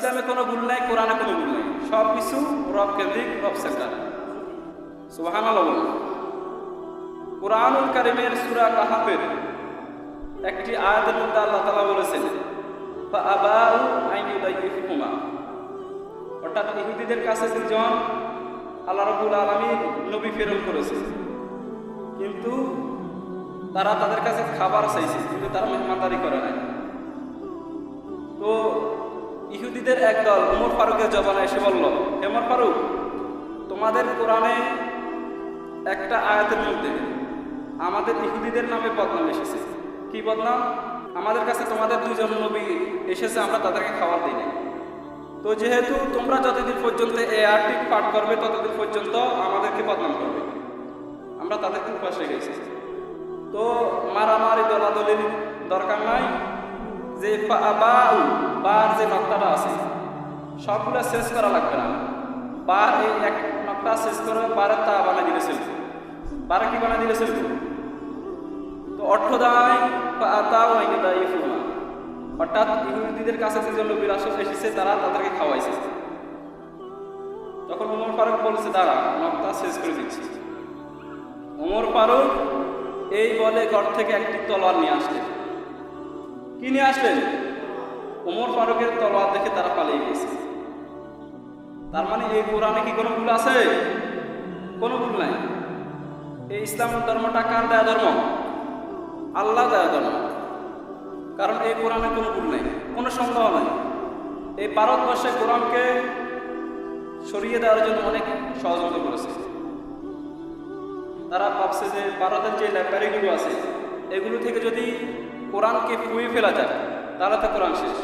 ইসলামে কোনো ভুল নাই, কোরআনে কোনো ভুল নাই, সব কিছু রব কেন্দ্রিক, রব সেন্টার। সুবহানাল্লাহ বলুন। কুরআনুল কারীমের সূরা কাহফের একটি আয়াতের মধ্যে আল্লাহ তাআলা বলেছেন ফাআবাউ আন ইউদাইয়িফুহুমা, অর্থাৎ ইহুদিদের কাছে দুজন আল্লাহ রাব্বুল আলামিন নবী প্রেরণ করেছেন, কিন্তু তারা তাদের কাছে খাবার চাইছে, কিন্তু তারা মেহমানদারি করে নাই। তো ইহুদিদের একদল ওমর ফারুকের জবানে এসে বলল, ওমর ফারুক, তোমাদের কোরআনে একটা আয়াতের মধ্যে আমাদের ইহুদিদের নামে বদনাম এসেছে। কি বদনাম? আমাদের কাছে তোমাদের দুজন নবী এসেছে, আমরা তাদেরকে খাবার দিই নাই। তো যেহেতু তোমরা যতদিন পর্যন্ত এই আয়াতটি পাঠ করবে ততদিন পর্যন্ত আমাদেরকে বদনাম করবে, আমরা তাদেরকে উপাসে গেছি। তো মারামারি দলাদলির দরকার নাই, যে বার যে নকটাটা আছে সবগুলো শেষ করা লাগবে না। বার এই এক নকটা শেষ করে বারের তা বানিয়ে দিয়েছিল, বারে কি বানিয়ে দিয়েছিল? তো অর্থ দায় অর্থাৎ ইহুদিদের কাছে যে নবীর আসল এসেছে তারা তাদেরকে খাওয়াইছে। তখন ওমর ফারুক বলেছে, দাঁড়া, নকটা শেষ করে দিচ্ছি। ওমর ফারুক এই বলে ঘর থেকে একটি তলোয়ার নিয়ে আসলেন। কি নিয়ে আসলেন? ওমর ফারুকের তলোয়ার দেখে তারা পালিয়ে গেছে। তার মানে এই কোরআনে কি কোনো ভুল আছে? কোনো ভুল নাই। এই ইসলাম ধর্মটা কার দেয়া ধর্ম? আল্লাহ দেয়া ধর্ম। কারণ এই কোরআনে কোনো ভুল নাই, কোনো সন্দেহ নাই। এই ভারতবর্ষে কোরআনকে সরিয়ে দেওয়ার জন্য অনেক ষড়যন্ত্র করেছে। তারা ভাবছে যে ভারতের যে লাইব্রেরিগুলো আছে এগুলো থেকে যদি কোরআনকে ফুয়ে ফেলা যায় তাহলে তো কোরআন শেষ।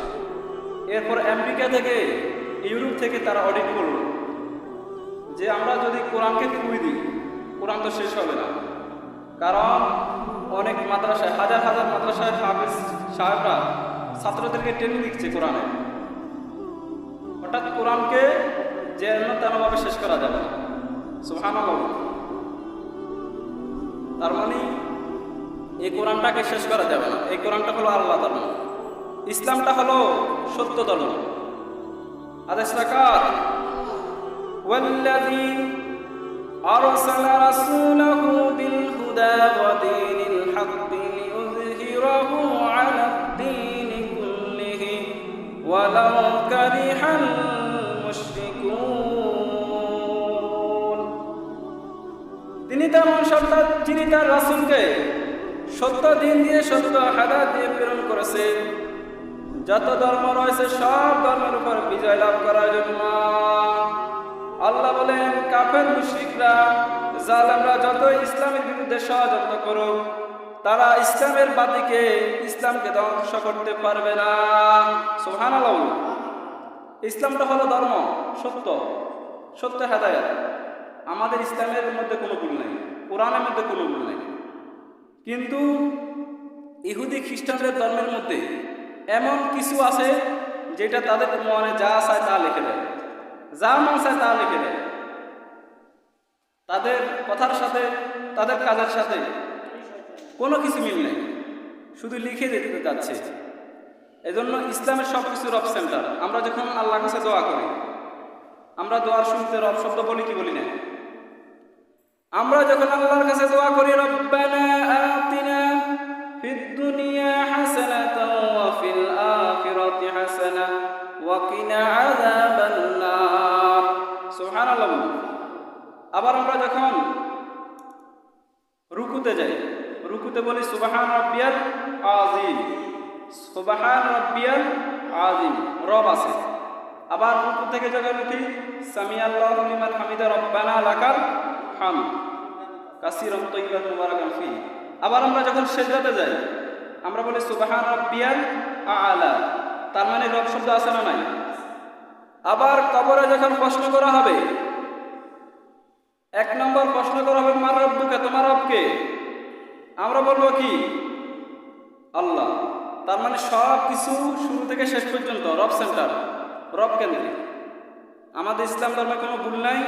এরপর আমেরিকা থেকে, ইউরোপ থেকে তারা অডিট করল যে আমরা যদি কোরআনকে ফুয়ে দিই কোরআন তো শেষ হবে না। কারণ অনেক মাদ্রাসায়, হাজার হাজার মাদ্রাসায় হাফেজ সাহেবরা ছাত্রদেরকে ট্রেনিং দিচ্ছে কোরআনে। হঠাৎ কোরআনকে যেন তেমনভাবে শেষ করা যাবে না। সুবহানাল্লাহ। তার মানে এই কোরআনটাকে শেষ করা যাবে না। এই কোরআনটা হলো আল্লাহ ধর্ম, ইসলামটা হলো সত্য ধর্ম। আদেশ রাকাত ওয়াল্লাযী আরসালা রাসূলাহু বিল হুদা ওয়া দীনিল হাক্কি লিইয়ুযহিরাহু আলাদ দীনি কুল্লিহি ওয়ালাউ কারিহাল মুশরিকুন। তিনি তেমন সত্তা যিনি তার রাসূলকে সত্য দিন দিয়ে, সত্য হাদায়াত দিয়ে প্রেরণ করেছে, যত ধর্ম রয়েছে সব ধর্মের উপর বিজয় লাভ করার জন্য। আল্লাহ বলেন, কাফের মুশরিকরা, জালেমরা যত ইসলামের বিরুদ্ধে ষড়যন্ত্র করুক, তারা ইসলামের বাতিকে, ইসলামকে ধ্বংস করতে পারবে না। সুবহানাল্লাহ। ইসলামটা হলো ধর্ম, সত্য, সত্য হেদায়েত। আমাদের ইসলামের মধ্যে কোনো ভুল নেই, কোরআনের মধ্যে কোনো ভুল নেই। কিন্তু ইহুদি খ্রিস্টানদের ধর্মের মধ্যে এমন কিছু আছে যেটা তাদের মনে যা চায় তা লিখে দেয়, যা মন চায় তা লিখে দেয়। তাদের কথার সাথে, তাদের কাজের সাথে কোনো কিছু মিল নেই, শুধু লিখে দিতে যাচ্ছে। এজন্য ইসলামের সব কিছু রব সেন্টার। আমরা যখন আল্লাহর কাছে দোয়া করি, আমরা দোয়ার শুরুতে রব শব্দ বলি কি বলি না? আমরা যখন আল্লাহর কাছে দোয়া করি, রব্বানা আতিনা ফিদ দুনিয়া হাসানাতাও ওয়া ফিল আখিরাতি হাসানাহ ওয়া কিনা আযাবান নার। সুবহানাল্লাহ। আবার আমরা যখন রুকুতে যাই, রুকুতে বলি সুবহান রাব্বিয়াল আযীম, সুবহান রাব্বিয়াল আযীম, রব আছে। আবার রুকু থেকে যখন উঠি, সামিআল্লাহু লিমান হামিদা রব্বানা লাকাল হামদ কাসীরান তাইয়্যিবান মুবারাকান ফি। আবার আমরা যখন সিজদাতে যাই আমরা বলি সুবহান রাব্বিয়াল আ'লা, তার মানে রব শব্দ আছে না নাই? আবার কবরে যখন প্রশ্ন করা হবে, এক নম্বর প্রশ্ন করা হবে মার রব্বুকা, তোমার রব কে? আমরা বলবো কি? আল্লাহ। তার মানে সব কিছু শুরু থেকে শেষ পর্যন্ত রব সেন্টার, রব কেন্দ্রিক। আমাদের ইসলাম ধর্মে কোনো ভুল নাই,